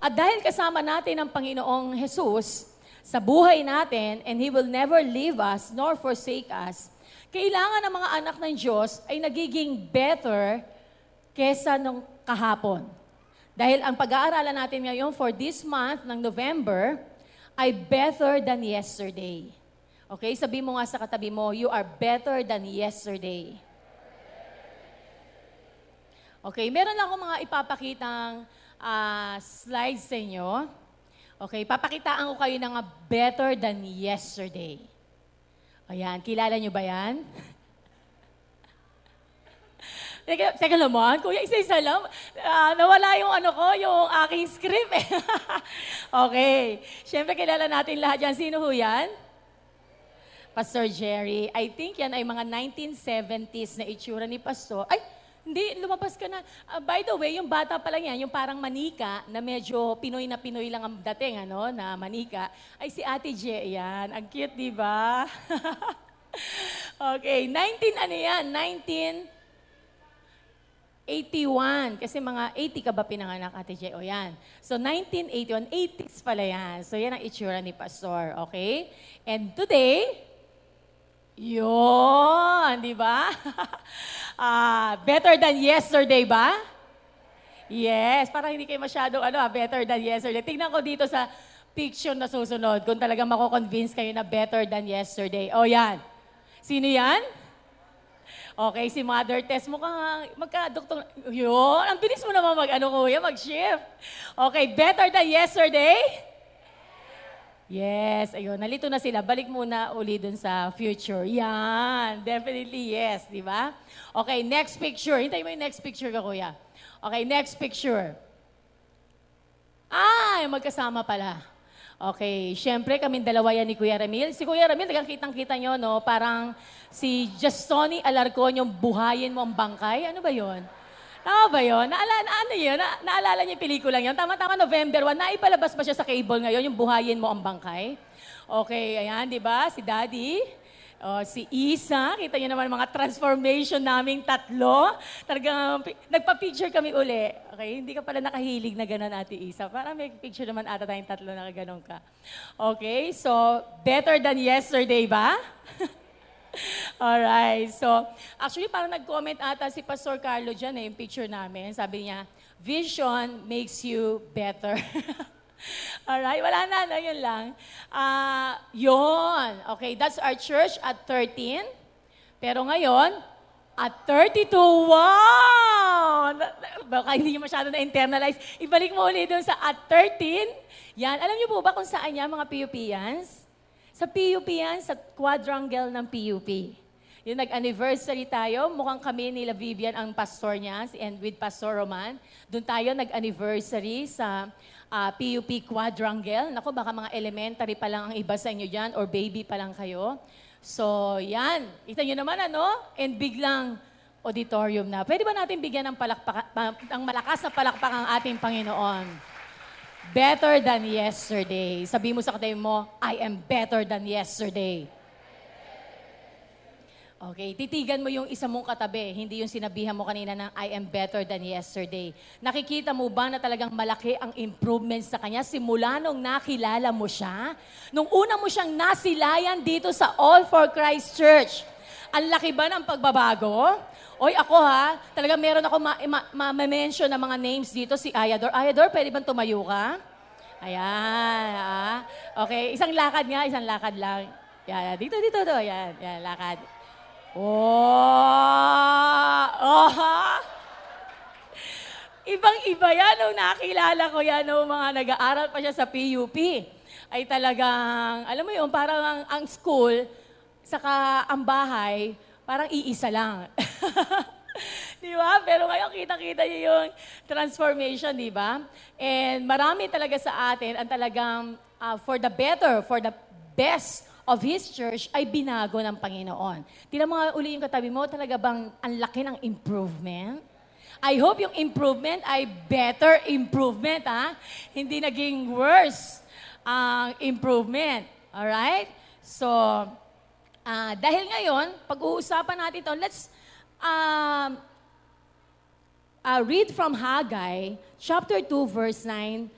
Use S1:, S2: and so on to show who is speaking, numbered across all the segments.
S1: At dahil kasama natin ang Panginoong Jesus sa buhay natin, and He will never leave us nor forsake us, kailangan ng mga anak ng Diyos ay nagiging better kesa nung kahapon. Dahil ang pag-aaralan natin ngayon for this month ng November ay better than yesterday. Okay? Sabi mo nga sa katabi mo, you are better than yesterday. Okay, meron lang akong mga ipapakitang slides sa inyo. Okay, papakitaan ko kayo ng better than yesterday. Ayan, kilala nyo ba yan? Teka naman, kuya, isa-isa lang. Nawala yung yung aking script eh. Okay, syempre kilala natin lahat yan. Sino ho yan? Pastor Jerry. I think yan ay mga 1970s na itsura ni Pastor. Ay, hindi, lumabas ka na. By the way, yung bata pa lang yan, yung parang manika, na medyo Pinoy na Pinoy lang ang dating, na manika, ay si Ate Je, yan. Ang cute, di ba? Okay, 1981. Kasi mga 80 ka ba pinanganak, Ate Je? O yan. So, 1981, 80s pala yan. So, yan ang itsura ni Pastor, okay? And today, yun, di ba? Better than yesterday ba? Yes, parang hindi kayo masyadong better than yesterday. Tingnan ko dito sa picture na susunod kung talagang mako-convince kayo na better than yesterday. O yan. Sino yan? Okay, si Mother Tess, mukhang magka-doktor. Yun, ang bilis mo naman kuya, mag-shift. Okay, better than yesterday? Yes, ayun, nalito na sila. Balik muna uli dun sa future. Yan, definitely yes, di ba? Okay, next picture. Hintayin mo yung next picture ka, kuya. Okay, next picture. Magkasama pala. Okay, syempre kaming dalawa yan ni Kuya Ramil. Si Kuya Ramil, kitang-kita nyo, no? Parang si Justoni Alarcon, yung buhayin mo ang bangkay. Ano ba yon? Tama ba yun? Naalala niyo yung pelikulang yun? Tama-tama, November 1. Naipalabas ba siya sa cable ngayon, yung buhayin mo ang bangkay? Okay, ayan, di ba? Si Daddy, si Isa, kita niyo naman mga transformation naming tatlo. Talagang, nagpa-picture kami uli. Okay, hindi ka pala nakahilig na gano'n, Ate Isa. Parang may picture naman ata tayong tatlo na gano'n ka. Okay, so, better than yesterday ba? Alright, so actually parang nag-comment ata si Pastor Carlo dyan yung picture namin. Sabi niya, vision makes you better. Alright, wala na, yun lang. Yun, okay, that's our church at 13. Pero ngayon, at 32, wow! Baka hindi nyo masyado na-internalize. Ibalik mo ulit doon sa at 13. Yan, alam niyo po ba kung saan yan, mga PUPians? Sa PUP yan, sa quadrangle ng PUP. Yung nag-anniversary tayo, mukhang kami nila Vivian ang pastor niya, and with Pastor Roman. Doon tayo nag-anniversary sa PUP quadrangle. Naku, baka mga elementary pa lang ang iba sa inyo dyan, or baby pa lang kayo. So, yan. Kita nyo naman, and biglang auditorium na. Pwede ba natin bigyan ng malakas na palakpak ang ating Panginoon? Better than yesterday. Sabi mo sa katabi mo, I am better than yesterday. Okay, titigan mo yung isa mong katabi, hindi yung sinabihan mo kanina ng I am better than yesterday. Nakikita mo ba na talagang malaki ang improvements sa kanya simula nung nakilala mo siya? Nung una mo siyang nasilayan dito sa All for Christ Church, ang laki ba ng pagbabago? Oy, ako talagang meron ako ma-mention na mga names dito, si Ayador. Ayador, pwede bang tumayo ka? Ayan, Okay, isang lakad lang. Yan, dito, yan, lakad. Ibang-iba yan, nung nakilala ko yan, nung mga nag-aaral pa siya sa PUP. Ay talagang, alam mo yun, parang ang school, saka ang bahay, parang iisa lang. Di ba? Pero ngayon, kita-kita niyo yung transformation, di ba? And marami talaga sa atin ang talagang for the better, for the best of His church ay binago ng Panginoon. Tingnan mo nga uli yung katabi mo, talaga bang ang laki ng improvement? I hope yung improvement ay better improvement, Hindi naging worse ang improvement. Alright? So, dahil ngayon, pag-uusapan natin ito, let's read from Haggai, chapter 2, verse 9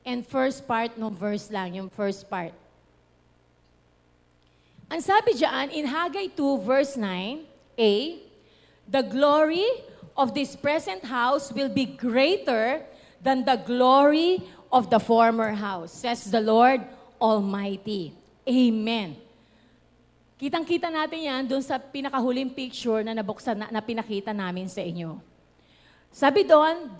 S1: and first part ng verse lang, yung first part. Ang sabi diyan in Haggai 2 verse 9a, the glory of this present house will be greater than the glory of the former house, says the Lord Almighty. Amen. Kitang-kita natin yan doon sa pinakahuling picture na nabuksan na pinakita namin sa inyo. Sabi doon,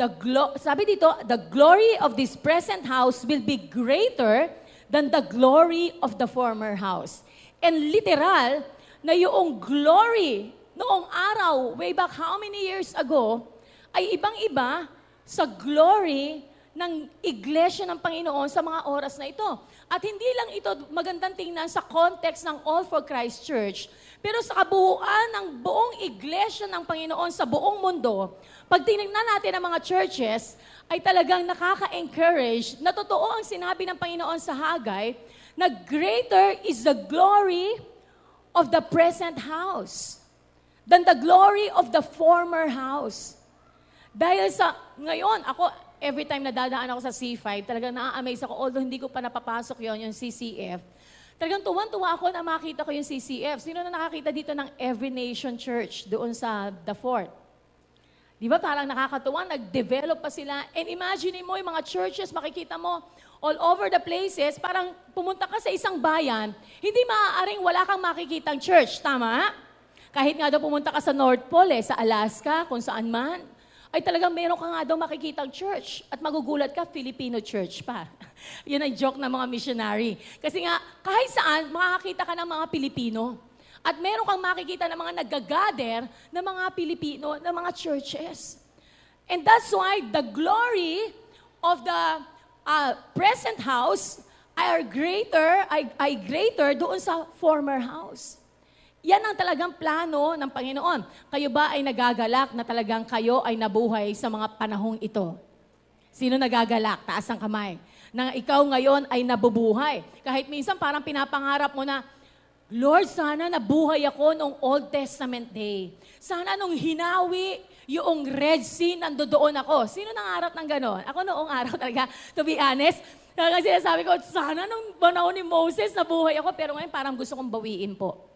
S1: sabi dito, the glory of this present house will be greater than the glory of the former house. And literal, na yung glory noong araw, way back how many years ago, ay ibang-iba sa glory ng iglesia ng Panginoon sa mga oras na ito. At hindi lang ito magandang tingnan sa context ng All for Christ Church, pero sa kabuuan ng buong iglesia ng Panginoon sa buong mundo, pag tinignan natin ang mga churches, ay talagang nakaka-encourage na totoo ang sinabi ng Panginoon sa Haggai, na greater is the glory of the present house than the glory of the former house. Dahil sa, ngayon, ako, every time na dadaan ako sa C5, talagang na-amaze ako, although hindi ko pa napapasok yung CCF, talagang tuwan-tuwa ako na makita ko yung CCF. Sino na nakakita dito ng Every Nation Church doon sa The Fort? Di ba parang nakakatuwa, nag-develop pa sila. And imagine mo yung mga churches, makikita mo, all over the places, parang pumunta ka sa isang bayan, hindi maaaring wala kang makikitang church, tama? Kahit nga daw pumunta ka sa North Pole, sa Alaska, kung saan man, ay talagang meron ka nga daw makikitang church. At magugulat ka, Filipino church pa. Yun ang joke ng mga missionary. Kasi nga, kahit saan, makakita ka ng mga Pilipino. At meron kang makikita ng mga nag-gather ng mga Pilipino, ng mga churches. And that's why the glory of the present house ay greater doon sa former house. Yan ang talagang plano ng Panginoon. Kayo ba ay nagagalak na talagang kayo ay nabuhay sa mga panahong ito? Sino nagagalak? Taas ang kamay. Na ikaw ngayon ay nabubuhay. Kahit minsan parang pinapangarap mo na, Lord, sana nabuhay ako noong Old Testament day. Sana nung hinawi yung Red Sea, nandoon ako. Sino nangarap ng ganon? Ako noong araw talaga, to be honest, kasi sinasabi ko, sana nung panahon ni Moses, nabuhay ako, pero ngayon parang gusto kong bawiin po.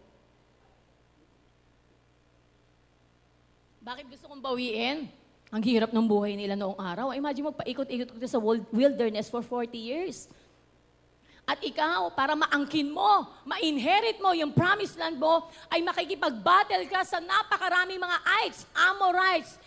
S1: Bakit gusto kong bawiin? Ang hirap ng buhay nila noong araw. Imagine mo, paikot-ikot sa wilderness for 40 years. At ikaw, para maangkin mo, ma-inherit mo yung promised land mo, ay makikipag-battle ka sa napakaraming mga ites, Amorites,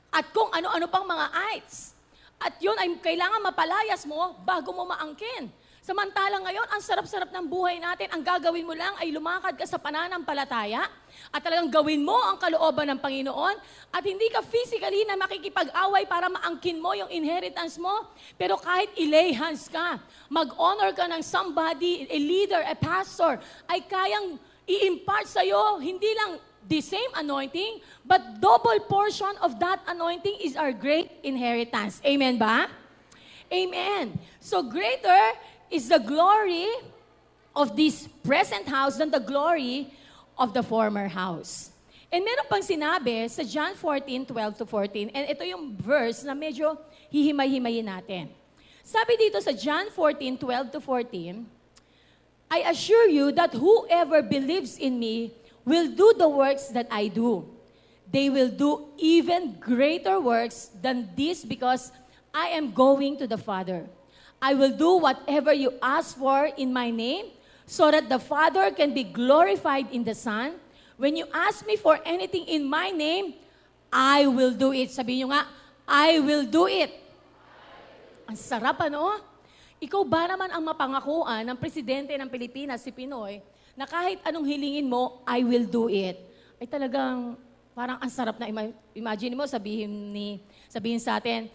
S1: at kung ano-ano pang mga ites. At yun ay kailangan mapalayas mo bago mo maangkin. Samantalang ngayon, ang sarap-sarap ng buhay natin, ang gagawin mo lang ay lumakad ka sa pananampalataya at talagang gawin mo ang kalooban ng Panginoon at hindi ka physically na makikipag-away para maangkin mo yung inheritance mo. Pero kahit i-lay hands ka, mag-honor ka ng somebody, a leader, a pastor, ay kayang i-impart sa'yo, hindi lang the same anointing, but double portion of that anointing is our great inheritance. Amen ba? Amen. So greater is the glory of this present house than the glory of the former house. And meron pang sinabi sa John 14:12-14, and ito yung verse na medyo hihimay-himayin natin. Sabi dito sa John 14:12-14, I assure you that whoever believes in me will do the works that I do. They will do even greater works than this because I am going to the Father. I will do whatever you ask for in my name so that the Father can be glorified in the Son. When you ask me for anything in my name, I will do it. Sabihin nyo nga, I will do it. Ang sarap ano? Ikaw ba naman ang mapangakuan ng presidente ng Pilipinas, si Pinoy, na kahit anong hilingin mo, I will do it. Ay talagang parang ang sarap na imagine mo, sabihin sa atin,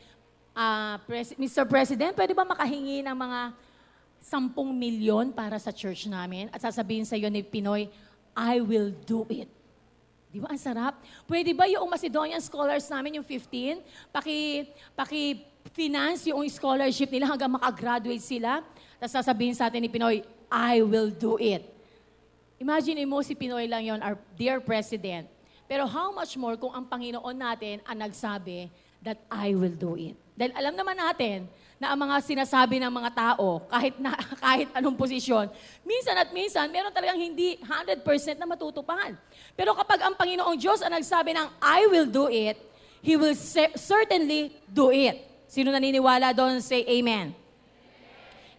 S1: Mr. President, pwede ba makahingi ng mga 10 milyon para sa church namin? At sasabihin sa iyo ni Pinoy, I will do it. Di ba ang sarap? Pwede ba yung Macedonian scholars namin, yung 15, paki-finance yung scholarship nila hanggang makagraduate sila? Tapos sasabihin sa atin ni Pinoy, I will do it. Imagine mo si Pinoy lang yon, our dear President. Pero how much more kung ang Panginoon natin ang nagsabi that I will do it. Dahil alam naman natin na ang mga sinasabi ng mga tao, kahit anong posisyon, minsan at minsan, meron talagang hindi 100% na matutupad. Pero kapag ang Panginoong Diyos ang nagsabi ng, I will do it, He will certainly do it. Sino naniniwala doon, say amen.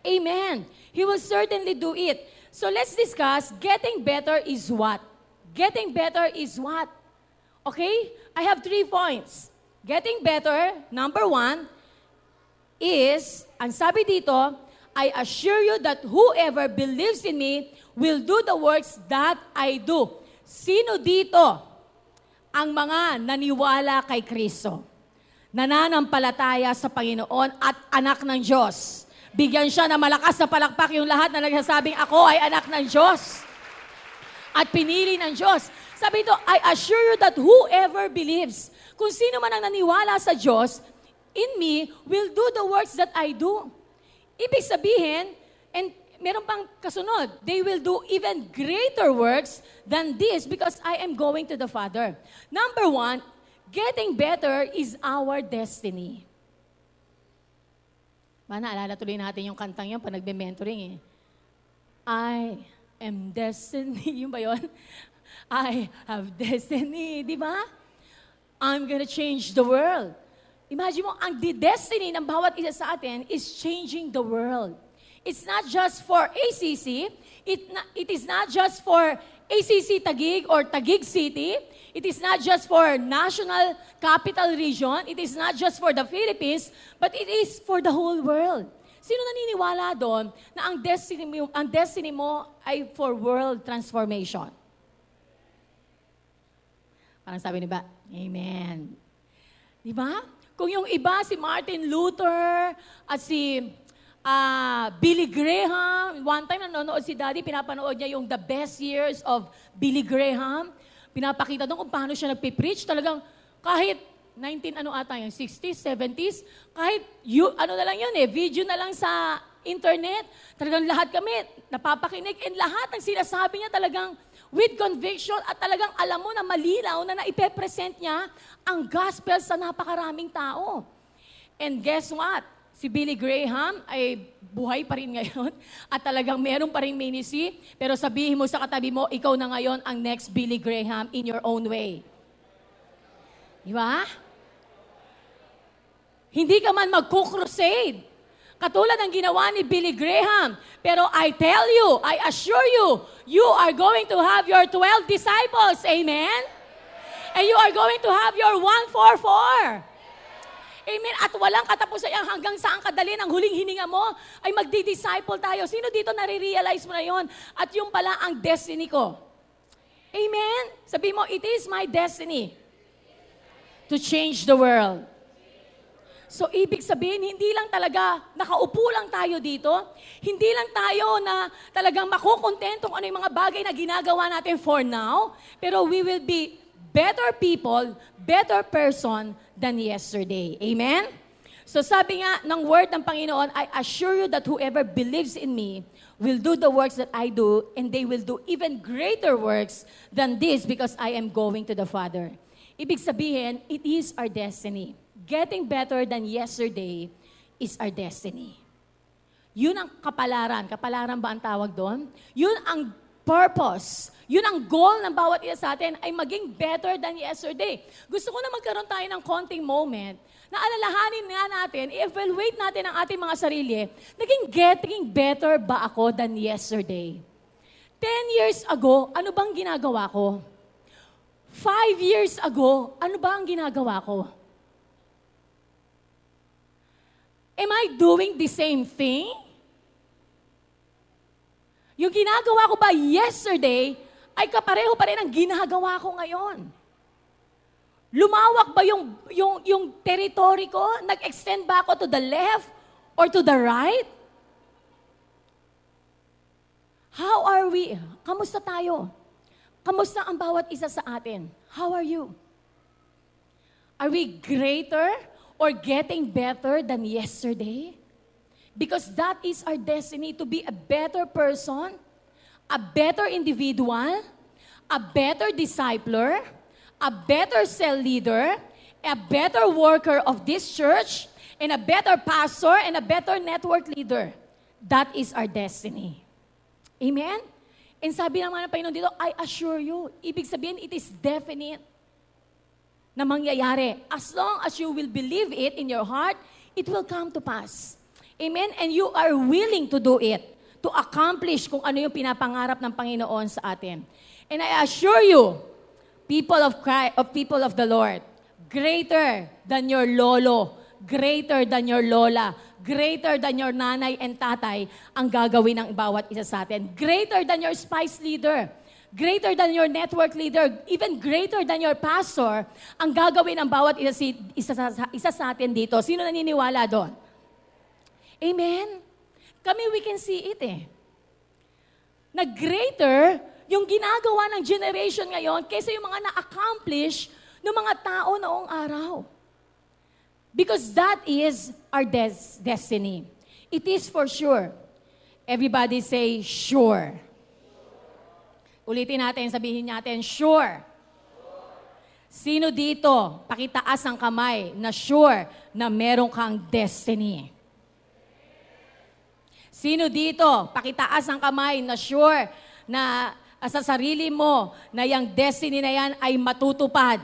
S1: Amen. He will certainly do it. So let's discuss, getting better is what? Getting better is what? Okay? I have 3 points. Getting better, number 1, is, ang sabi dito, I assure you that whoever believes in me will do the works that I do. Sino dito ang mga naniwala kay Kristo? Nananampalataya sa Panginoon at anak ng Diyos. Bigyan siya ng malakas na palakpak yung lahat na nagsasabing, ako ay anak ng Diyos. At pinili ng Diyos. Sabi ito, I assure you that whoever believes, kung sino man ang naniwala sa Diyos, in me will do the works that I do. Ibig sabihin, and meron pang kasunod, they will do even greater works than this because I am going to the Father. Number 1, getting better is our destiny. Naalala tuloy natin yung kantang yun pag nagbe-mentoring eh. I am destiny. Yung ba yun? I have destiny. Di ba? I'm gonna change the world. Imagine mo, ang destiny ng bawat isa sa atin is changing the world. It's not just for ACC. It is not just for ACC Taguig or Taguig City. It is not just for National Capital Region. It is not just for the Philippines, but it is for the whole world. Sino naniniwala doon na ang destiny mo ay for world transformation? Parang sabi ni ba, Amen. Di ba? Kung yung iba, si Martin Luther at si Billy Graham, one time nanonood si Daddy, pinapanood niya yung The Best Years of Billy Graham. Pinapakita doon kung paano siya nagpipreach. Talagang kahit 60s, 70s, kahit ano na lang yun video na lang sa internet. Talagang lahat kami napapakinig and lahat ng sinasabi niya talagang with conviction at talagang alam mo na malinaw na naipepresent niya ang gospel sa napakaraming tao. And guess what? Si Billy Graham ay buhay pa rin ngayon at talagang meron pa rin ministry. Pero sabihin mo sa katabi mo, ikaw na ngayon ang next Billy Graham in your own way. Di ba? Hindi ka man magkukrusade. Katulad ng ginawa ni Billy Graham. Pero I tell you, I assure you, you are going to have your 12 disciples. Amen? And you are going to have your 144. Amen. At walang katapusan yan hanggang saan kadali ang huling hininga mo ay magdi-disciple tayo. Sino dito nare-realize mo na yon? At yung pala ang destiny ko. Amen. Sabi mo, it is my destiny to change the world. So, ibig sabihin, hindi lang talaga nakaupo lang tayo dito. Hindi lang tayo na talagang makukontento kung ano yung mga bagay na ginagawa natin for now. Pero we will be better people, better person than yesterday. Amen? So sabi nga ng word ng Panginoon, I assure you that whoever believes in me will do the works that I do, and they will do even greater works than this because I am going to the Father. Ibig sabihin, it is our destiny. Getting better than yesterday is our destiny. Yun ang kapalaran. Kapalaran ba ang tawag doon? Yun ang purpose. Yun ang goal ng bawat isa sa atin ay maging better than yesterday. Gusto ko na magkaroon tayo ng konting moment na alalahanin nga natin, i-evaluate natin ang ating mga sarili, naging getting better ba ako than yesterday? 10 years ago, ano bang ginagawa ko? 5 years ago, ano ba ang ginagawa ko? Am I doing the same thing? Yung ginagawa ko ba yesterday ay kapareho pa rin ang ginagawa ko ngayon? Lumawak ba yung territory ko? Nag-extend ba ako to the left or to the right? How are we? Kamusta tayo? Kamusta ang bawat isa sa atin? How are you? Are we greater or getting better than yesterday? Because that is our destiny, to be a better person, a better individual, a better discipler, a better cell leader, a better worker of this church, and a better pastor, and a better network leader. That is our destiny. Amen? And sabi naman ng Panginoon dito, I assure you, ibig sabihin, it is definite na mangyayari. As long as you will believe it in your heart, it will come to pass. Amen? And you are willing to do it, to accomplish kung ano yung pinapangarap ng Panginoon sa atin. And I assure you, people of Christ, people of the Lord, greater than your lolo, greater than your lola, greater than your nanay and tatay ang gagawin ng bawat isa sa atin. Greater than your spice leader, greater than your network leader, even greater than your pastor, ang gagawin ng bawat isa sa atin dito. Sino naniniwala doon? Amen? Kami, we can see it eh. Na greater yung ginagawa ng generation ngayon kaysa yung mga na-accomplish ng mga tao noong araw. Because that is our destiny. It is for sure. Everybody say, sure. Ulitin natin, sabihin natin, sure. Sino dito, pakitaas ang kamay na sure na meron kang destiny? Sino dito, pakitaas ang kamay na sure na sa sarili mo na yung destiny na yan ay matutupad?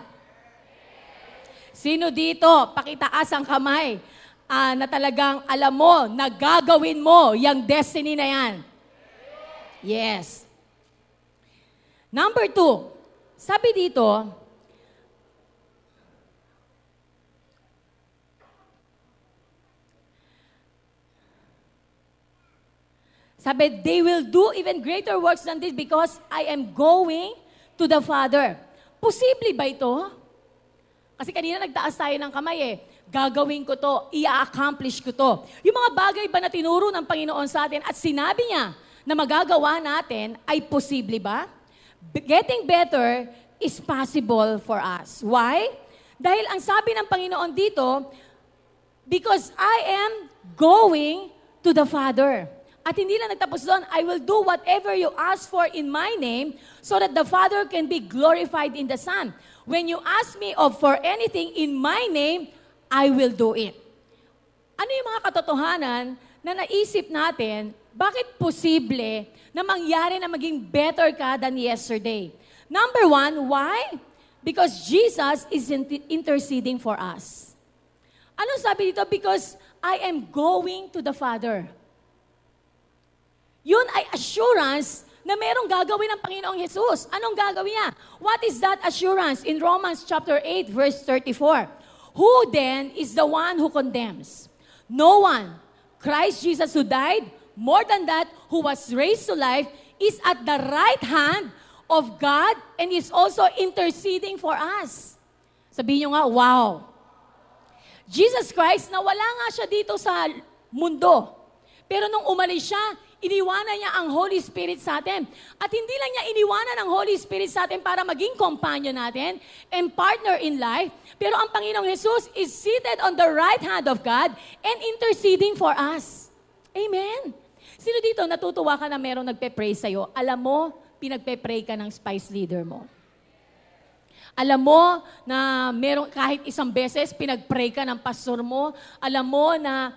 S1: Sino dito, pakitaas ang kamay na talagang alam mo na gagawin mo yung destiny na yan? Yes. Number 2, sabi dito, sabi, they will do even greater works than this because I am going to the Father. Posible ba ito? Kasi kanina nagtaas tayo ng kamay eh. Gagawin ko to, i-accomplish ko to. Yung mga bagay ba na tinuro ng Panginoon sa atin at sinabi niya na magagawa natin ay posible ba? Getting better is possible for us. Why? Dahil ang sabi ng Panginoon dito, because I am going to the Father. At hindi lang nagtapos doon, I will do whatever you ask for in my name so that the Father can be glorified in the Son. When you ask me for anything in my name, I will do it. Ano yung mga katotohanan na naisip natin, bakit posible na mangyari na maging better ka than yesterday? Number 1, why? Because Jesus is interceding for us. Ano sabi dito? Because I am going to the Father. Yun ay assurance na merong gagawin ng Panginoong Jesus. Anong gagawin niya? What is that assurance? In Romans chapter 8, verse 34. Who then is the one who condemns? No one. Christ Jesus who died, more than that, who was raised to life, is at the right hand of God and is also interceding for us. Sabihin nyo nga, wow. Jesus Christ, nawala nga siya dito sa mundo. Pero nung umalis siya, iniwanan niya ang Holy Spirit sa atin. At hindi lang niya iniwanan ang Holy Spirit sa atin para maging companion natin and partner in life, pero ang Panginoong Jesus is seated on the right hand of God and interceding for us. Amen. Sino dito natutuwa ka na merong nagpe-pray sa'yo? Alam mo, pinagpe-pray ka ng spice leader mo. Alam mo na merong kahit isang beses pinag-pray ka ng pastor mo. Alam mo na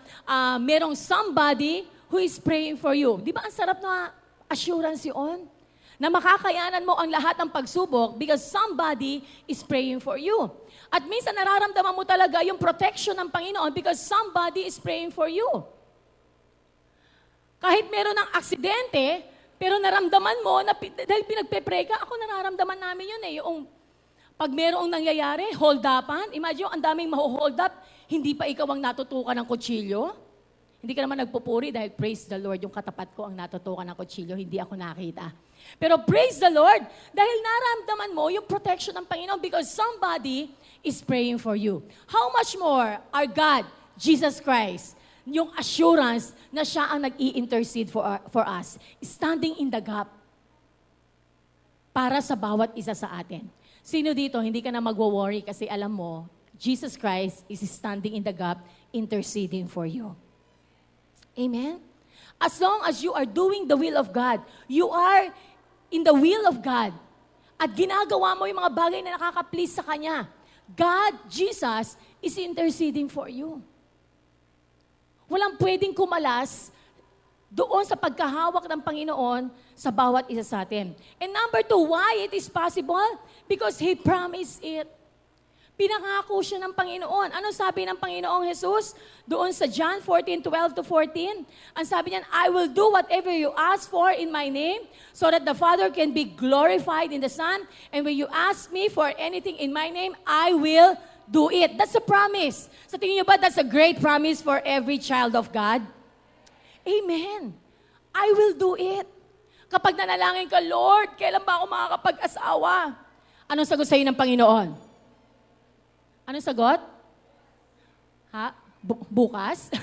S1: merong somebody who is praying for you. Di ba ang sarap na assurance yun? Na makakayanan mo ang lahat ng pagsubok because somebody is praying for you. At minsan nararamdaman mo talaga yung protection ng Panginoon because somebody is praying for you. Kahit meron ng aksidente, pero naramdaman mo na dahil pinagpe-pray ka, ako nararamdaman namin yun eh. Yung pag merong nangyayari, hold upan. Imagine, ang daming maho-hold up, hindi pa ikaw ang natutukan ng kutsilyo. Hindi ka naman nagpupuri dahil praise the Lord, yung katapat ko ang natutukan ng kutsilyo, hindi ako nakita. Pero praise the Lord, dahil naramdaman mo yung protection ng Panginoon because somebody is praying for you. How much more our God, Jesus Christ, yung assurance na siya ang nag-i-intercede for us, standing in the gap para sa bawat isa sa atin. Sino dito, hindi ka na magwo-worry kasi alam mo, Jesus Christ is standing in the gap, interceding for you. Amen? As long as you are doing the will of God, you are in the will of God, at ginagawa mo yung mga bagay na nakaka-please sa Kanya, God, Jesus, is interceding for you. Walang pwedeng kumalas doon sa pagkahawak ng Panginoon sa bawat isa sa atin. And number 2, why it is possible? Because He promised it. Pinangako siya ng Panginoon. Ano sabi ng Panginoong Jesus? Doon sa John 14:12-14. Ang sabi niyan, I will do whatever you ask for in my name so that the Father can be glorified in the Son. And when you ask me for anything in my name, I will do it. That's a promise. Sa tingin niyo ba, that's a great promise for every child of God? Amen. I will do it. Kapag nanalangin ka, Lord, kailan ba ako makakapag-asawa? Anong sagot sa'yo ng Panginoon? Anong sagot? Ha? Bukas?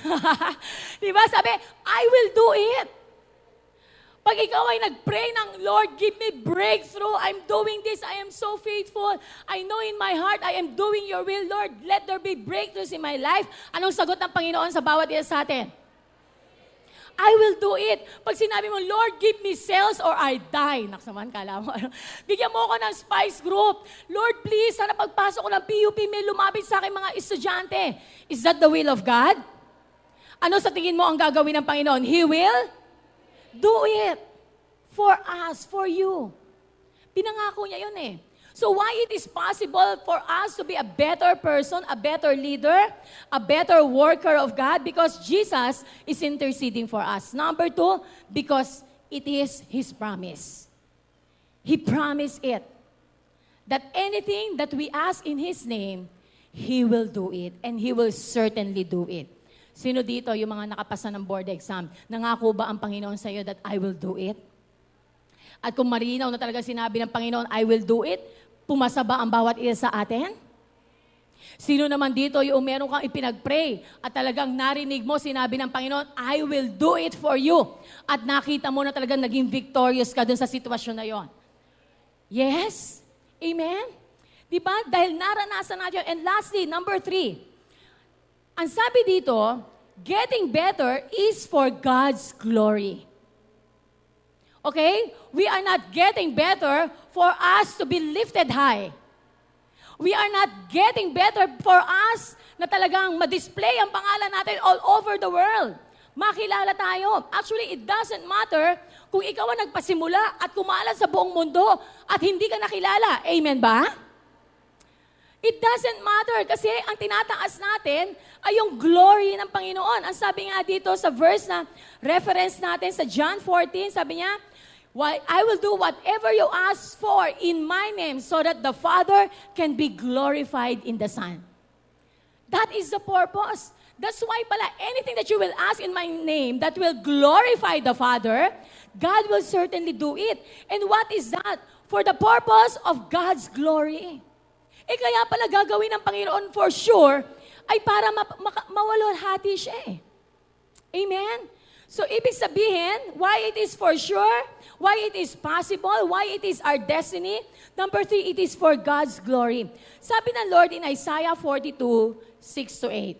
S1: Diba? Sabi, I will do it. Pag ikaw ay nag-pray ng, Lord, give me breakthrough. I'm doing this. I am so faithful. I know in my heart I am doing your will, Lord. Let there be breakthroughs in my life. Anong sagot ng Panginoon sa bawat isa sa atin? I will do it. Pag sinabi mo, Lord, give me sales or I die. Naksaman, kala mo. Bigyan mo ako ng Spice Group. Lord, please, sana pagpasok ko ng PUP, may lumapit sa akin mga estudyante. Is that the will of God? Ano sa tingin mo ang gagawin ng Panginoon? He will do it for us, for you. Pinangako niya yun eh. So why it is possible for us to be a better person, a better leader, a better worker of God? Because Jesus is interceding for us. Number 2, because it is His promise. He promised it. That anything that we ask in His name, He will do it. And He will certainly do it. Sino dito, yung mga nakapasa ng board exam, nangako ba ang Panginoon sa iyo that I will do it? At kung marinaw na talaga sinabi ng Panginoon, I will do it, pumasa ba ang bawat isa sa atin? Sino naman dito yung meron kang ipinag-pray at talagang narinig mo, sinabi ng Panginoon, I will do it for you. At nakita mo na talagang naging victorious ka dun sa sitwasyon na yon. Yes? Amen? Diba? Dahil naranasan natin. And lastly, number 3. Ang sabi dito, getting better is for God's glory. Okay? We are not getting better for us to be lifted high. We are not getting better for us na talagang ma-display ang pangalan natin all over the world. Makilala tayo. Actually, it doesn't matter kung ikaw ang nagpasimula at kumalat sa buong mundo at hindi ka nakilala. Amen ba? It doesn't matter kasi ang tinataas natin ay yung glory ng Panginoon. Ang sabi nga dito sa verse na reference natin sa John 14, sabi niya, I will do whatever you ask for in my name so that the Father can be glorified in the Son. That is the purpose. That's why pala anything that you will ask in my name that will glorify the Father, God will certainly do it. And what is that? For the purpose of God's glory. Kaya pala gagawin ng Panginoon for sure ay para mawalhati siya eh. Amen? So, ibig sabihin, why it is for sure, why it is possible, why it is our destiny. Number 3, it is for God's glory. Sabi ng Lord in Isaiah 42, 6-8.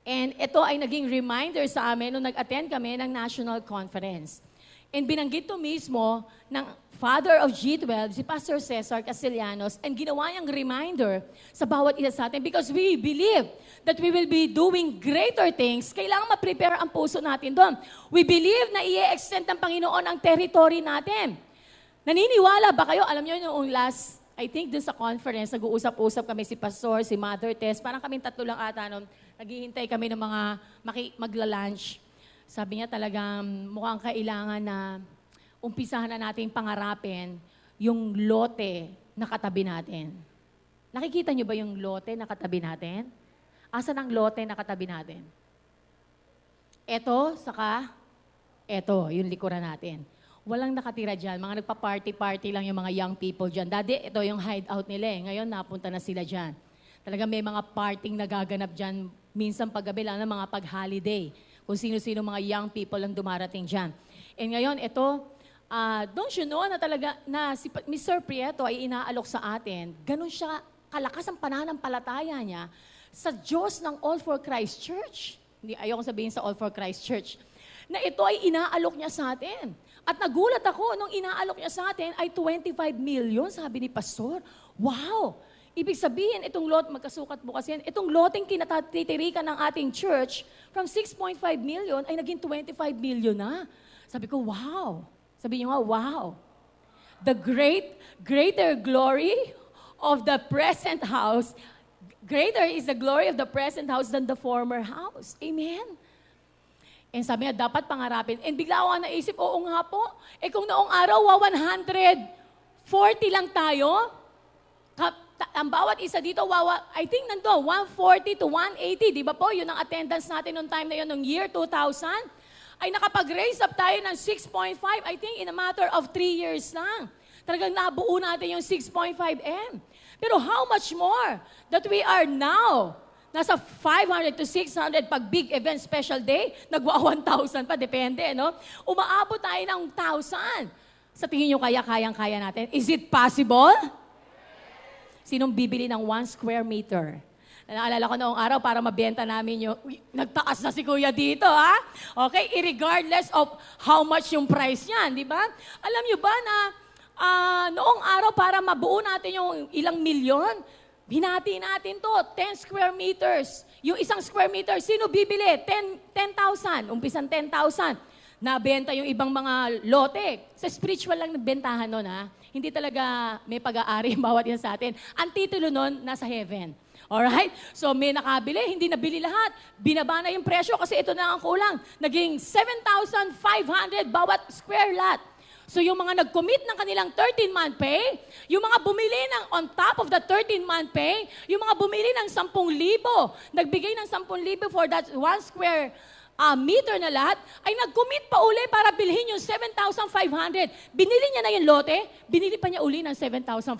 S1: And ito ay naging reminder sa amin nung nag-attend kami ng National Conference. And binanggit to mismo ng Father of G12, si Pastor Cesar Castellanos, and ginawa niyang reminder sa bawat isa sa atin because we believe that we will be doing greater things. Kailangan ma-prepare ang puso natin doon. We believe na i-extend ng Panginoon ang territory natin. Naniniwala ba kayo? Alam niyo yung last, I think dun sa conference, nag-uusap-usap kami si Pastor, si Mother Tess, parang kaming tatlo lang ata nun, naghihintay kami ng mga magla-lunch. Sabi niya talagang mukhang kailangan na umpisahan na natin pangarapin yung lote na katabi natin. Nakikita niyo ba yung lote na katabi natin? Asan ang lote na katabi natin? Eto, saka eto, yung likuran natin. Walang nakatira dyan. Mga nagpa-party-party lang yung mga young people dyan. Dati, ito yung hideout nila eh. Ngayon, napunta na sila dyan. Talaga may mga parting nagaganap dyan. Minsan paggabi lang ng mga pag-holiday. Kung sino-sino mga young people ang dumarating dyan. And ngayon, ito, don't you know na talaga na si Mr. Prieto ay inaalok sa atin, ganun siya kalakas ang pananampalataya niya sa Diyos ng All for Christ Church. Hindi, ayoko sabihin sa All for Christ Church. Na ito ay inaalok niya sa atin. At nagulat ako nung inaalok niya sa atin ay 25 million, sabi ni Pastor. Wow! Ibig sabihin, itong lot, magkasukat bukas yan, itong loteng kinatitirikan ng ating church, from 6.5 million ay naging 25 million na. Sabi ko, wow. Sabi niyo nga, wow. The greater glory of the present house, greater is the glory of the present house than the former house. Amen. And sabi niya, dapat pangarapin. And bigla ako naisip, oo nga po, kung noong araw, 140 lang tayo, ang bawat isa dito, I think nando, 140 to 180, di ba po? Yun ang attendance natin noong time na yun, noong year 2000. Ay nakapag-raise up tayo ng 6.5, I think in a matter of 3 years lang. Talagang nabuo natin yung 6.5M. Pero how much more that we are now? Nasa 500 to 600 pag big event, special day, nagwa 1,000 pa, depende, no? Umaabot tayo ng 1,000. Sa tingin nyo kayang-kaya natin? Is it possible? Sinong bibili ng 1 square meter? Naalala ko noong araw para mabenta namin yung, nagtaas na si Kuya dito, ha? Okay, irregardless of how much yung price niyan, di ba? Alam nyo ba na noong araw para mabuo natin yung ilang milyon, hinati natin to, 10 square meters. Yung isang square meter, sino bibili? 10,000. Umpisan 10,000. Nabenta yung ibang mga lote. Sa spiritual lang nagbentahan nun, ha? Hindi talaga may pag-aari bawat yan sa atin. Ang titulo nun, nasa heaven. Alright? So may nakabili, hindi nabili lahat. Binaba na yung presyo kasi ito na ang kulang. Naging 7,500 bawat square lot. So yung mga nag-commit ng kanilang 13-month pay, yung mga bumili ng on top of the 13-month pay, yung mga bumili ng 10,000, nagbigay ng 10,000 for that 1 square meter na lahat, ay nag-commit pa uli para bilhin yung 7,500. Binili niya na yung lote, binili pa niya uli ng 7,500.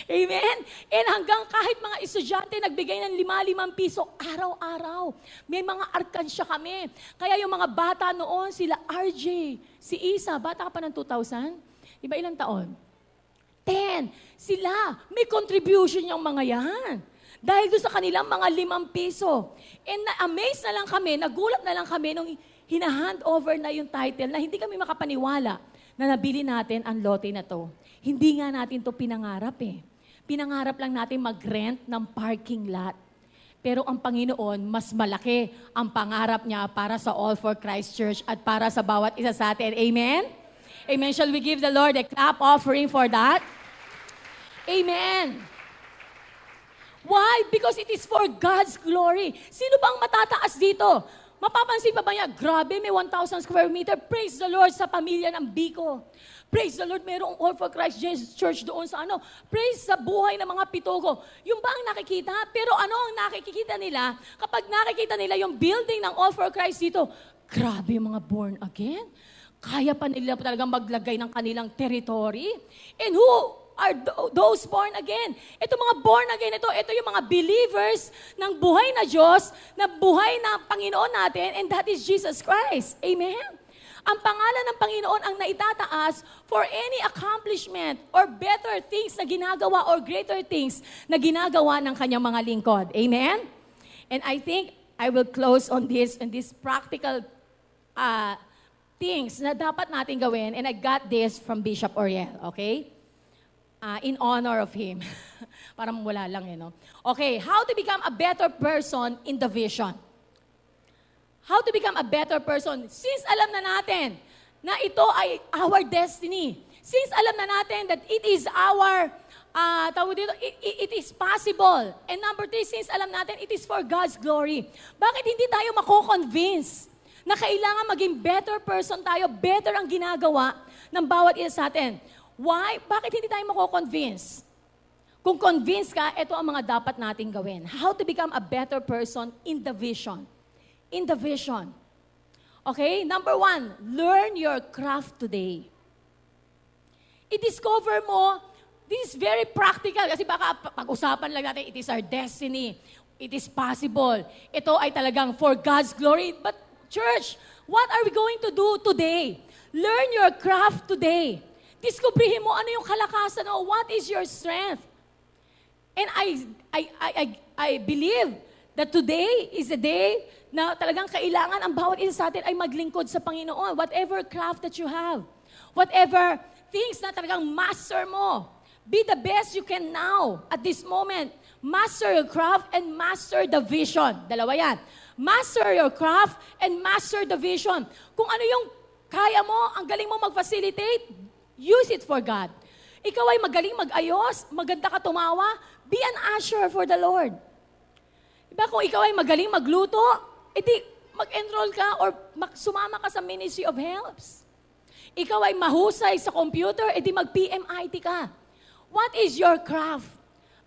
S1: Amen? And hanggang kahit mga estudyante nagbigay ng 5 piso araw-araw. May mga arkansya kami. Kaya yung mga bata noon, sila RJ, si Isa, bata ka pa ng 2000? Diba ilang taon? 10. Sila, may contribution yung mga yan. Dahil doon sa kanilang mga 5 piso. And na-amaze na lang kami, nagulat na lang kami nung hinahand over na yung title na hindi kami makapaniwala na nabili natin ang lote na to. Hindi nga natin to pinangarap eh. Pinangarap lang natin mag-rent ng parking lot. Pero ang Panginoon, mas malaki ang pangarap niya para sa All for Christ Church at para sa bawat isa sa atin. Amen? Amen. Shall we give the Lord a clap offering for that? Amen. Why? Because it is for God's glory. Sino bang matataas dito? Mapapansin pa ba niya, grabe, may 1,000 square meter. Praise the Lord sa pamilya ng Biko. Praise the Lord, mayroong All for Christ Jesus Church doon sa ano. Praise sa buhay ng mga pitugo. Yung ba ang nakikita? Pero ano ang nakikita nila? Kapag nakikita nila yung building ng All for Christ dito, grabe yung mga born again. Kaya pa nila talagang maglagay ng kanilang territory. And who are those born again? Ito mga born again, ito yung mga believers ng buhay na Diyos, na buhay na Panginoon natin, and that is Jesus Christ. Amen? Ang pangalan ng Panginoon ang naitataas for any accomplishment or better things na ginagawa or greater things na ginagawa ng kanyang mga lingkod. Amen? And I think I will close on this practical things na dapat natin gawin, and I got this from Bishop Oriel, okay? In honor of him. Parang wala lang no? Okay, how to become a better person in the vision. How to become a better person. Since alam na natin na ito ay our destiny. Since alam na natin that it is our, it is possible. And number 3, since alam natin it is for God's glory. Bakit hindi tayo mako-convince na kailangan maging better person tayo, better ang ginagawa ng bawat isa sa atin? Why? Bakit hindi tayo mako-convince? Kung convince ka, ito ang mga dapat nating gawin. How to become a better person in the vision. In the vision. Okay? Number 1, learn your craft today. I-discover mo, this is very practical. Kasi baka pag-usapan lang natin, it is our destiny. It is possible. Ito ay talagang for God's glory. But church, what are we going to do today? Learn your craft today. Diskubrihin mo ano yung kalakasan mo. What is your strength? And I believe that today is a day na talagang kailangan ang bawat isa sa atin ay maglingkod sa Panginoon. Whatever craft that you have, whatever things na talagang master mo, Be the best you can now, at this moment. Master your craft and master the vision. Dalawa yan. Master your craft and master the vision. Kung ano yung kaya mo, ang galing mo mag-facilitate, use it for God. Ikaw ay magaling mag-ayos, maganda ka tumawa, be an usher for the Lord. Diba kung ikaw ay magaling magluto, edi mag-enroll ka or sumama ka sa Ministry of Helps. Ikaw ay mahusay sa computer, edi mag-PMIT ka. What is your craft?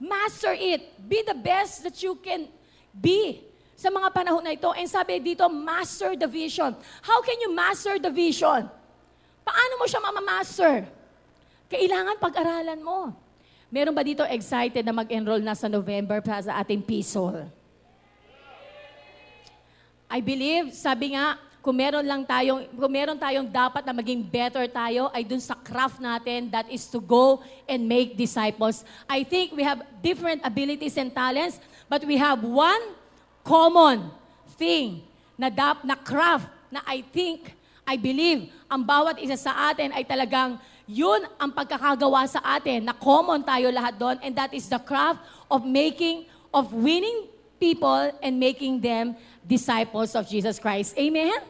S1: Master it. Be the best that you can be sa mga panahon na ito. And sabi dito, master the vision. How can you master the vision? Paano mo siya mamamaster? Kailangan pag-aralan mo. Meron ba dito excited na mag-enroll na sa November para sa ating PSOL? I believe, sabi nga, kung meron tayong dapat na maging better tayo, ay dun sa craft natin, that is to go and make disciples. I think we have different abilities and talents, but we have one common thing na craft na I believe, ang bawat isa sa atin ay talagang yun ang pagkakagawa sa atin, na common tayo lahat doon, and that is the craft of winning people and making them disciples of Jesus Christ. Amen?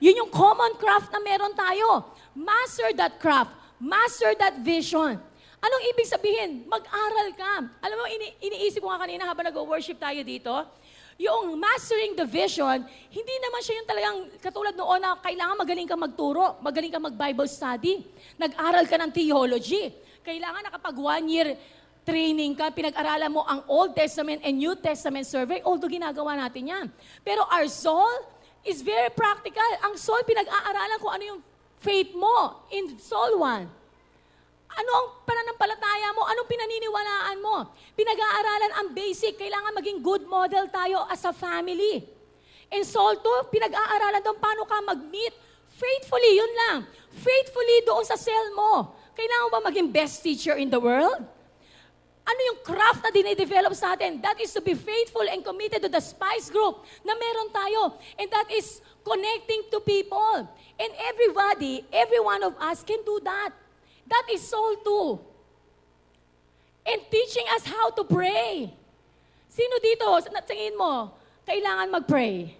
S1: Yun yung common craft na meron tayo. Master that craft. Master that vision. Anong ibig sabihin? Mag-aral ka. Alam mo, iniisip ko nga kanina habang nag-worship tayo dito, yung mastering the vision, hindi naman siya yung talagang katulad noon na kailangan magaling ka magturo, magaling ka mag-Bible study, nag-aral ka ng theology. Kailangan nakapag 1 year training ka, pinag-aralan mo ang Old Testament and New Testament survey, although ginagawa natin yan. Pero our soul is very practical. Ang soul, pinag-aaralan kung ano yung faith mo in Soul 1. Ano ang pananampalataya mo? Anong pinaniniwalaan mo? Pinag-aaralan ang basic. Kailangan maging good model tayo as a family. In Soul 2, pinag-aaralan doon paano ka mag-meet. Faithfully, yun lang. Faithfully doon sa cell mo. Kailangan ba maging best teacher in the world? Ano yung craft na dinidevelop sa atin? That is to be faithful and committed to the spice group na meron tayo. And that is connecting to people. And everybody, every one of us can do that. That is Soul 2. And teaching us how to pray. Sino dito, sa tingin mo, kailangan mag-pray?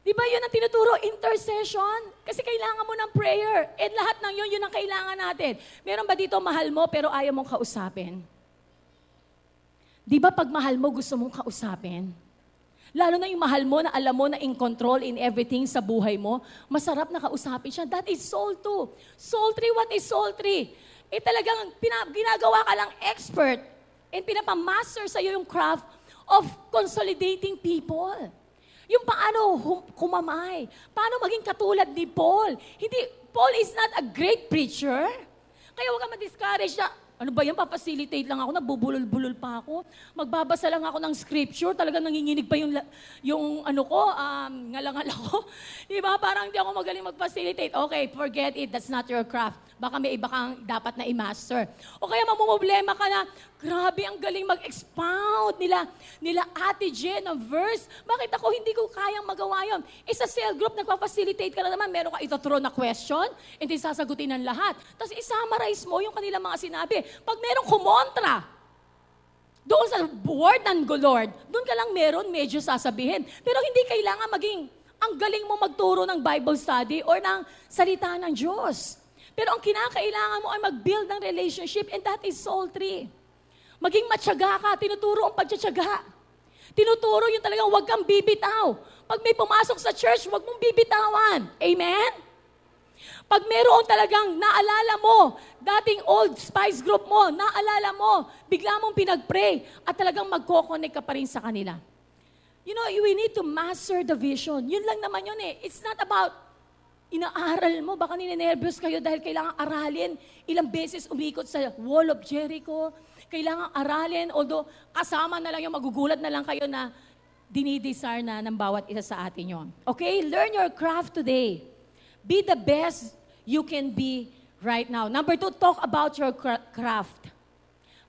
S1: Di ba yun ang tinuturo? Intercession. Kasi kailangan mo ng prayer. And lahat ng yun ang kailangan natin. Meron ba dito mahal mo pero ayaw mong kausapin? Di ba pag mahal mo gusto mong kausapin? Lalo na yung mahal mo na alam mo na in control in everything sa buhay mo, masarap na kausapin siya. That is Soul 2. Soul 3, what is Soul 3? Talagang ginagawa ka lang expert and pinapamaster sa'yo yung craft of consolidating people. Yung paano kumamay. Paano maging katulad ni Paul. Paul is not a great preacher. Kaya huwag ka ma-discourage na, ano ba yan, papacilitate lang ako, nabubulol-bulol pa ako. Magbabasa lang ako ng scripture, talagang nanginginig pa yung ngalangal ako. Di ba? Parang hindi ako magaling mag-facilitate. Okay, forget it, that's not your craft. Baka may iba kang dapat na i-master. O kaya mamumblema ka na, grabe, ang galing mag-expound nila Ate Jen ng verse. Bakit ako hindi ko kayang magawa yun? Sa cell group, nagpa-facilitate ka na naman, meron ka ito-throw na question, hindi sasagutin ng lahat. Tapos i-summarize mo yung kanilang mga sinabi. Pag merong kumontra, doon sa word ng Lord, doon ka lang meron medyo sasabihin. Pero hindi kailangan maging ang galing mo magturo ng Bible study or ng salita ng Diyos. Pero ang kinakailangan mo ay mag-build ng relationship, and that is Soul 3. Maging matyaga ka, tinuturo ang pagtsatsaga. Tinuturo yung talagang huwag kang bibitaw. Pag may pumasok sa church, huwag mong bibitawan. Amen? Pag meron talagang naalala mo, dating old spice group mo, naalala mo, bigla mong pinag-pray, at talagang magkoconnect ka pa rin sa kanila. You know, we need to master the vision. Yun lang naman yun eh. It's not about inaaral mo, baka ninenervyos kayo dahil kailangan aralin. Ilang beses umikot sa Wall of Jericho. Kailangan aralin, although kasama na lang yung magugulat na lang kayo na dinidesire na ng bawat isa sa atin yon. Okay? Learn your craft today. Be the best you can be right now. Number 2, talk about your craft.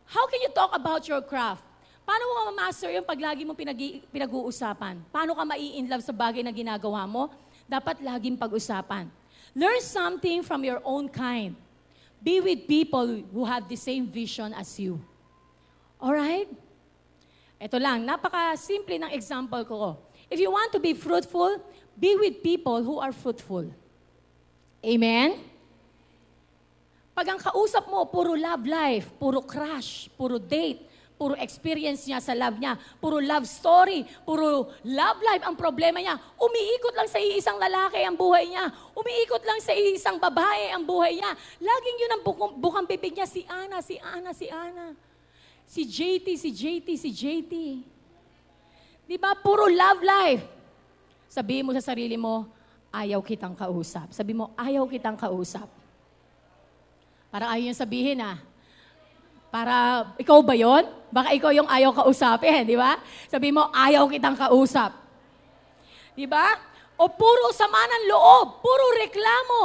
S1: How can you talk about your craft? Paano mo ma-master yung pag lagi mo pinag-uusapan? Paano ka mai-inlove sa bagay na ginagawa mo? Dapat laging pag-usapan. Learn something from your own kind. Be with people who have the same vision as you. Alright? Ito lang, napaka-simple ng example ko. If you want to be fruitful, be with people who are fruitful. Amen? Pag ang kausap mo, puro love life, puro crush, puro date, puro experience niya sa love niya, puro love story, puro love life ang problema niya, umiikot lang sa iisang lalaki ang buhay niya, umiikot lang sa iisang babae ang buhay niya. Laging yun ang bukang bibig niya, si Ana, si Ana, si Ana. Si JT, si JT, si JT. Di ba? Puro love life. Sabihin mo sa sarili mo, ayaw kitang kausap. Sabi mo, ayaw kitang kausap. Parang ayaw yung sabihin Para, ikaw ba yon? Baka ikaw yung ayaw kausapin, di ba? Sabi mo, ayaw kitang kausap. Di ba? O puro sama ng loob, puro reklamo,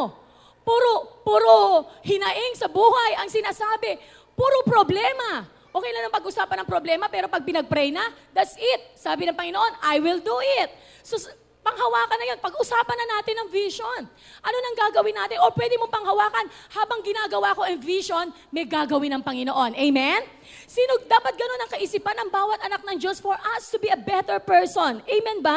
S1: puro hinaing sa buhay ang sinasabi, puro problema. Okay lang na pag-usapan ng problema, pero pag pinag-pray na, that's it. Sabi ng Panginoon, I will do it. So, panghawakan na yun. Pag-usapan na natin ang vision. Ano nang gagawin natin? O pwede mong panghawakan, habang ginagawa ko ang vision, may gagawin ng Panginoon. Amen? Sino dapat ganun ang kaisipan ng bawat anak ng Diyos for us to be a better person? Amen ba?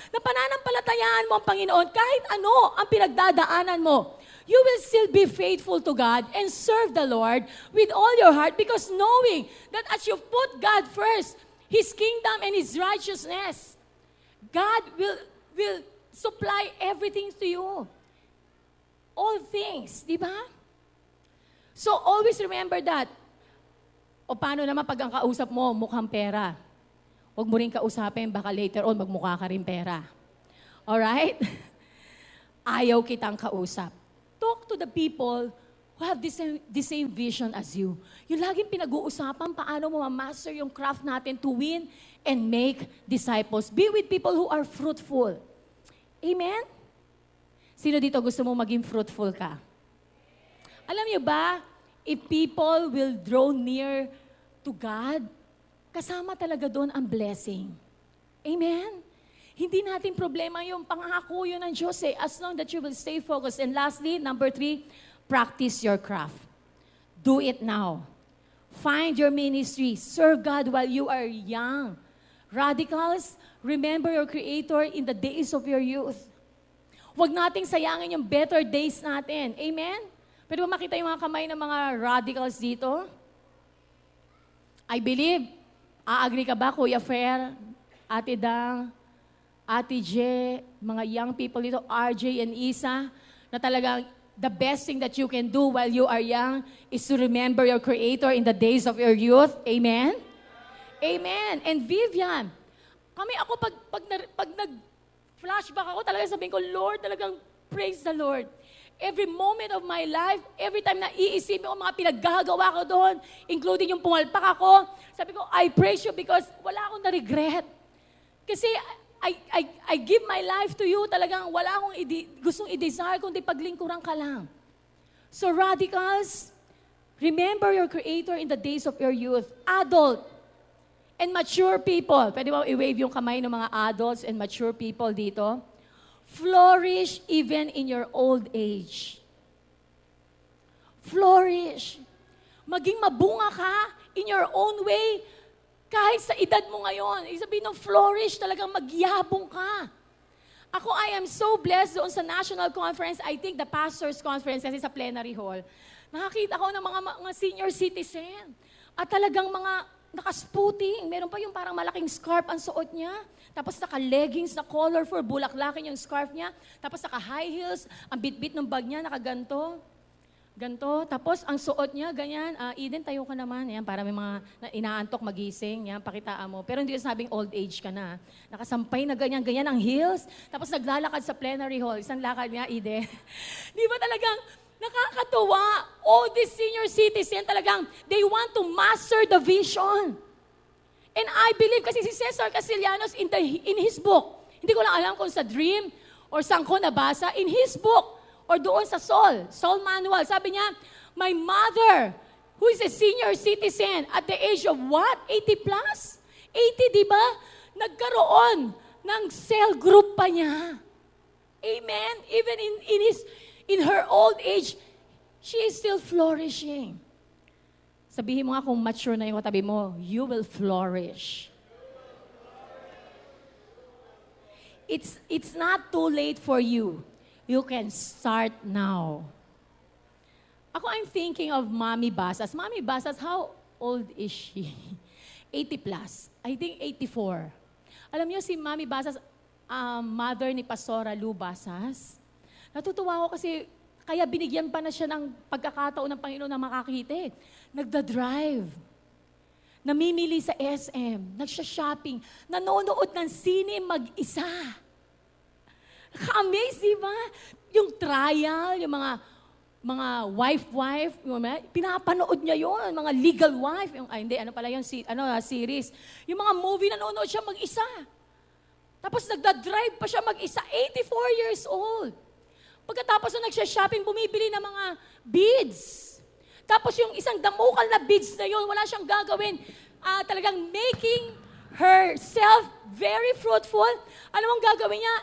S1: Na pananampalatayaan mo ang Panginoon kahit ano ang pinagdadaanan mo. You will still be faithful to God and serve the Lord with all your heart because knowing that as you put God first, His kingdom and His righteousness, God will supply everything to you. All things, di ba? So always remember that. O paano naman pag ang kausap mo, mukhang pera? Huwag mo rin kausapin, baka later on magmukha ka rin pera. Alright? Ayaw kitang kausap. Talk to the people who have the same vision as you. Yung laging pinag-uusapan, paano mo ma-master yung craft natin to win and make disciples. Be with people who are fruitful. Amen? Sino dito gusto mo maging fruitful ka? Alam niyo ba, if people will draw near to God, kasama talaga doon ang blessing. Amen? Hindi natin problema yung pangako yun ng Diyos as long that you will stay focused. And lastly, number 3, practice your craft. Do it now. Find your ministry. Serve God while you are young. Radicals, remember your Creator in the days of your youth. Huwag nating sayangin yung better days natin. Amen? Pwede ba makita yung mga kamay ng mga radicals dito? I believe, agree ka ba, Kuya Fer, Ate Dang, Ate J, mga young people dito, RJ and Isa, na talagang the best thing that you can do while you are young is to remember your Creator in the days of your youth. Amen? Amen. And Vivian, ako pag nag-flashback ako, talaga sabihin ko, Lord, talagang praise the Lord. Every moment of my life, every time na iisipin ko mga pinaggagawa ko doon, including yung pumalpak ako, sabi ko, I praise you because wala akong na-regret. Kasi I give my life to you, talagang wala akong gustong i-desire, kundi paglingkuran ka lang. So radicals, remember your Creator in the days of your youth. Adult and mature people. Pwede ba i-wave yung kamay ng mga adults and mature people dito? Flourish even in your old age. Flourish. Maging mabunga ka in your own way. Kahit sa edad mo ngayon, isabihin ng flourish, talagang magyabong ka. Ako, I am so blessed doon sa national conference, I think the pastor's conference, kasi sa plenary hall. Nakakita ko ng mga senior citizen. At talagang mga nakasputing. Meron pa yung parang malaking scarf ang suot niya. Tapos naka-leggings na colorful, bulaklakin yung scarf niya. Tapos naka-high heels, ang bit-bit ng bag niya, nakaganto. Ganto. Tapos, ang suot niya, ganyan. Eden, tayo ka naman. Yan, para may mga inaantok magising. Yan, pakitaan mo. Pero hindi ko sabing old age ka na. Nakasampay na ganyan ang heels. Tapos naglalakad sa plenary hall. Isang lakad niya, Eden. Di ba talagang nakakatuwa? All these senior citizen talagang, they want to master the vision. And I believe, kasi si Cesar Castellanos in his book, hindi ko lang alam kung sa dream or saan ko nabasa, in his book, or doon sa Soul Manual. Sabi niya, my mother, who is a senior citizen at the age of what? 80 plus? 80, di ba? Nagkaroon ng cell group pa niya. Amen? Even in her old age, she is still flourishing. Sabihin mo nga kung mature na yung katabi mo, you will flourish. It's not too late for you. You can start now. Ako, I'm thinking of Mommy Basas. Mommy Basas, how old is she? 80 plus. I think 84. Alam niyo si Mommy Basas, mother ni Pastora Lou Basas. Natutuwa ako kasi kaya binigyan pa na siya ng pagkakataon ng Panginoon na makakita. Nagda-drive. Namimili sa SM. Nagsha-shopping. Nanonood ng sine mag-isa. Nakaka-amaze, di ba? Yung trial, yung mga wife, pinapanood niya yon, mga legal wife, series. Yung mga movie, nanonood siya mag-isa. Tapos nagda-drive pa siya mag-isa, 84 years old. Pagkatapos nung nagsha-shopping, bumibili ng mga beads. Tapos yung isang damukal na beads na yun, wala siyang gagawin. Talagang making herself very fruitful. Ano ang gagawin niya?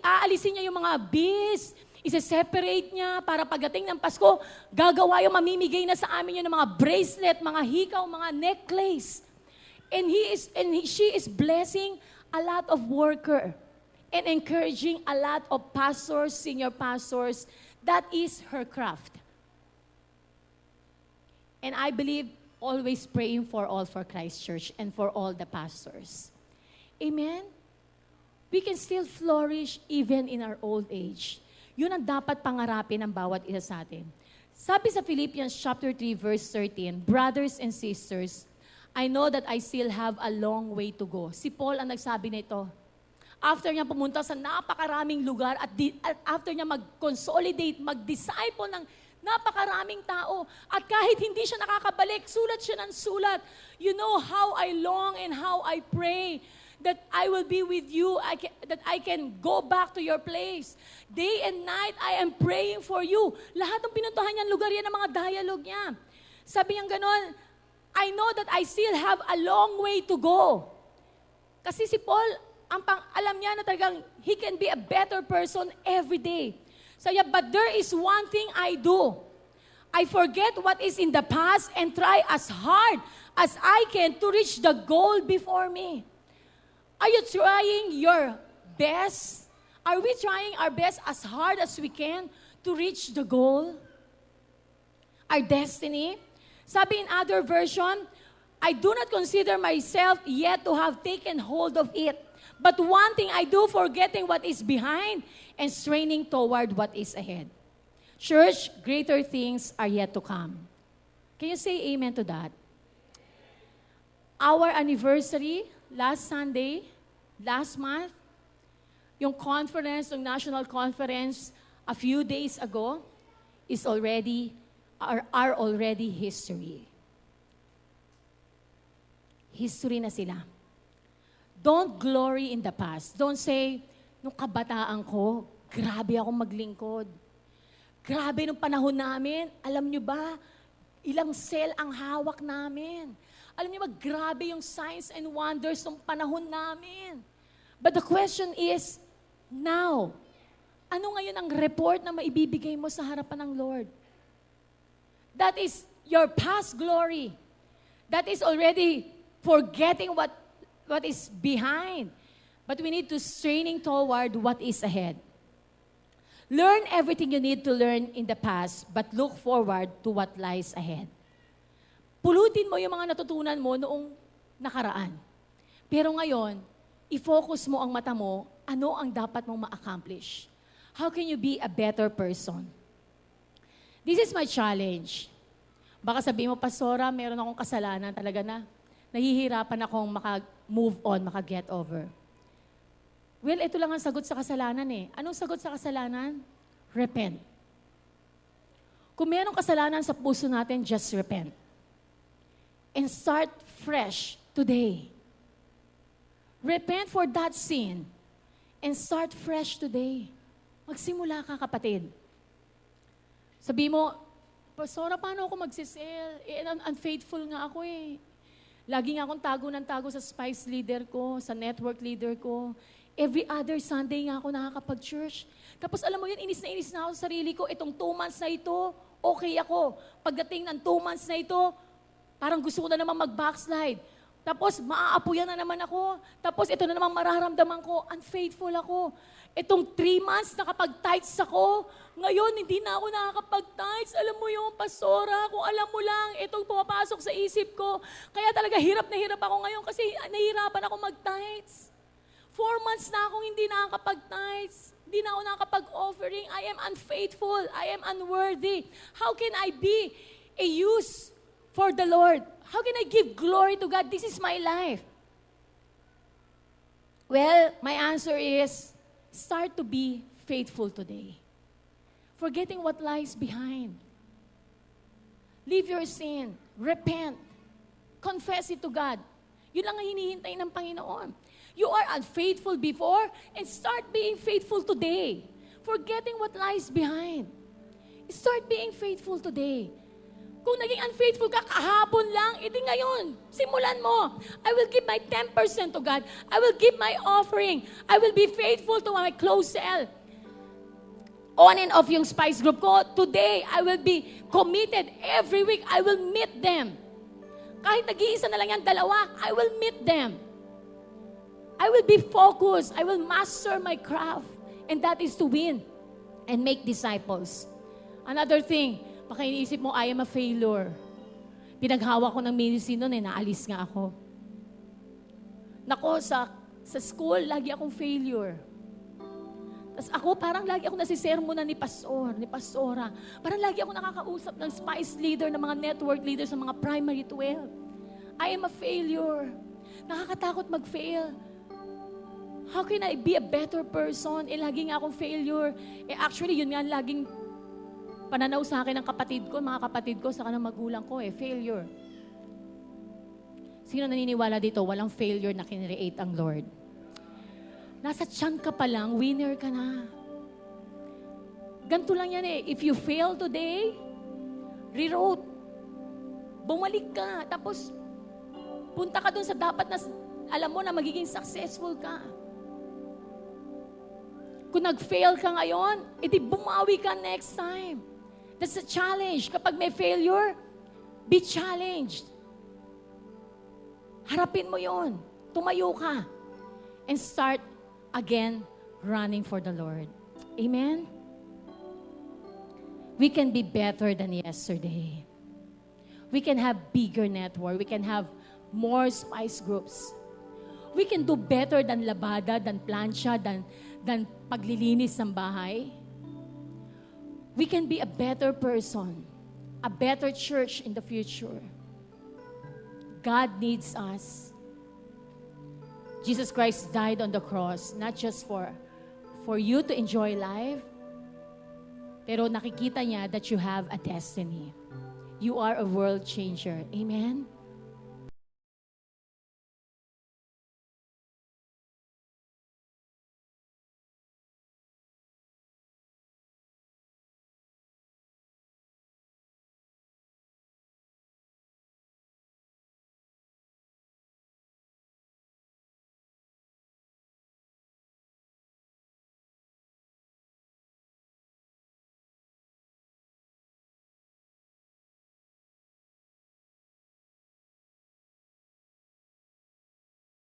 S1: Aalisin niya yung mga beads, isa-separate niya para pagdating ng Pasko, gagawa yung mamimigay na sa amin yun ng mga bracelet, mga hikaw, mga necklace. And she is blessing a lot of worker and encouraging a lot of pastors, senior pastors. That is her craft. And I believe always praying for all for Christ Church and for all the pastors. Amen? We can still flourish even in our old age. Yun ang dapat pangarapin ng bawat isa sa atin. Sabi sa Philippians chapter 3 verse 13, brothers and sisters, I know that I still have a long way to go. Si Paul ang nagsabi nito. After niya pumunta sa napakaraming lugar at after niya mag-consolidate, mag-disciple ng napakaraming tao. At kahit hindi siya nakakabalik, sulat siya ng sulat. You know how I long and how I pray that I will be with you, that I can go back to your place. Day and night, I am praying for you. Lahat ng pinuntahan niyang lugar yan ang mga dialogue niya. Sabi niya ganon, I know that I still have a long way to go. Kasi si Paul, alam niya na talagang he can be a better person every day. Sabi niya, but there is one thing I do. I forget what is in the past and try as hard as I can to reach the goal before me. Are you trying your best? Are we trying our best as hard as we can to reach the goal? Our destiny? Sabi in other version, I do not consider myself yet to have taken hold of it. But one thing I do, forgetting what is behind and straining toward what is ahead. Church, greater things are yet to come. Can you say amen to that? Our anniversary, last Sunday, last month, yung conference, yung national conference, a few days ago, are already history. History na sila. Don't glory in the past. Don't say, nung kabataan ko, grabe ako maglingkod. Grabe nung panahon namin, alam nyo ba, ilang cell ang hawak namin. Alam niyo ba, grabe yung signs and wonders ng panahon namin. But the question is, now, ano ngayon ang report na maibibigay mo sa harapan ng Lord? That is your past glory. That is already forgetting what is behind. But we need to straining toward what is ahead. Learn everything you need to learn in the past, but look forward to what lies ahead. Pulutin mo yung mga natutunan mo noong nakaraan. Pero ngayon, i-focus mo ang mata mo, ano ang dapat mong ma-accomplish? How can you be a better person? This is my challenge. Baka sabihin mo, Pastora, meron akong kasalanan talaga na nahihirapan akong maka-move on, maka-get over. Well, ito lang ang sagot sa kasalanan eh. Anong sagot sa kasalanan? Repent. Kung merong kasalanan sa puso natin, just repent. And start fresh today. Repent for that sin and start fresh today. Magsimula ka, kapatid. Sabi mo, Pastora, paano ako magsisell? Unfaithful nga ako eh. Lagi nga akong tago ng tago sa spice leader ko, sa network leader ko. Every other Sunday nga ako nakakapag-church. Tapos alam mo yun, inis na ako sa sarili ko. Itong 2 months na ito, okay ako. Pagdating ng 2 months na ito, parang gusto ko na naman mag-backslide. Tapos maaapuyan na naman ako. Tapos ito na naman mararamdaman ko, unfaithful ako. Itong 3 months nakapag-tights ako. Ngayon, hindi na ako nakakapag-tights. Alam mo yung pastora, kung alam mo lang, itong pumapasok sa isip ko. Kaya talaga hirap na hirap ako ngayon kasi nahihirapan ako mag-tights. 4 months na akong hindi nakakapag-tights. Hindi na ako nakakapag-offering. I am unfaithful. I am unworthy. How can I be a use for the Lord? How can I give glory to God? This is my life. Well, my answer is, start to be faithful today. Forgetting what lies behind. Leave your sin. Repent. Confess it to God. Yun lang ang hinihintay ng Panginoon. You are unfaithful before and start being faithful today. Forgetting what lies behind. Start being faithful today. Kung naging unfaithful ka kahapon lang, edi ngayon, simulan mo. I will give my 10% to God. I will give my offering. I will be faithful to my close cell. On and off yung Spice Group ko, today, I will be committed. Every week, I will meet them. Kahit nag-iisa na lang yan, 2, I will meet them. I will be focused. I will master my craft. And that is to win and make disciples. Another thing, baka iniisip mo, I am a failure. Pinaghawa ko ng ministry noon, naalis nga ako. Nako, sa school, lagi akong failure. Tapos ako, parang lagi ako nasisermonan ni pastor, ni pastora. Parang lagi ako nakakausap ng spice leader, ng mga network leaders, ng mga primary 12. I am a failure. Nakakatakot mag-fail. How can I be a better person? Lagi nga akong failure. Actually, yun nga laging pananaw sa akin ng kapatid ko, mga kapatid ko, sa kanang magulang ko, failure. Sino naniniwala dito, walang failure na kinreate ang Lord? Nasa tiyan ka pa lang, winner ka na. Ganito lang yan If you fail today, rewrote. Bumalik ka. Tapos, punta ka dun sa dapat na, alam mo na magiging successful ka. Kung nag-fail ka ngayon, edi bumawi ka next time. That's a challenge. Kapag may failure, be challenged. Harapin mo yon. Tumayo ka. And start again running for the Lord. Amen? We can be better than yesterday. We can have bigger network. We can have more spice groups. We can do better than labada, than plancha, than paglilinis ng bahay. We can be a better person, a better church in the future. God needs us. Jesus Christ died on the cross, not just for you to enjoy life, pero nakikita niya that you have a destiny. You are a world changer. Amen?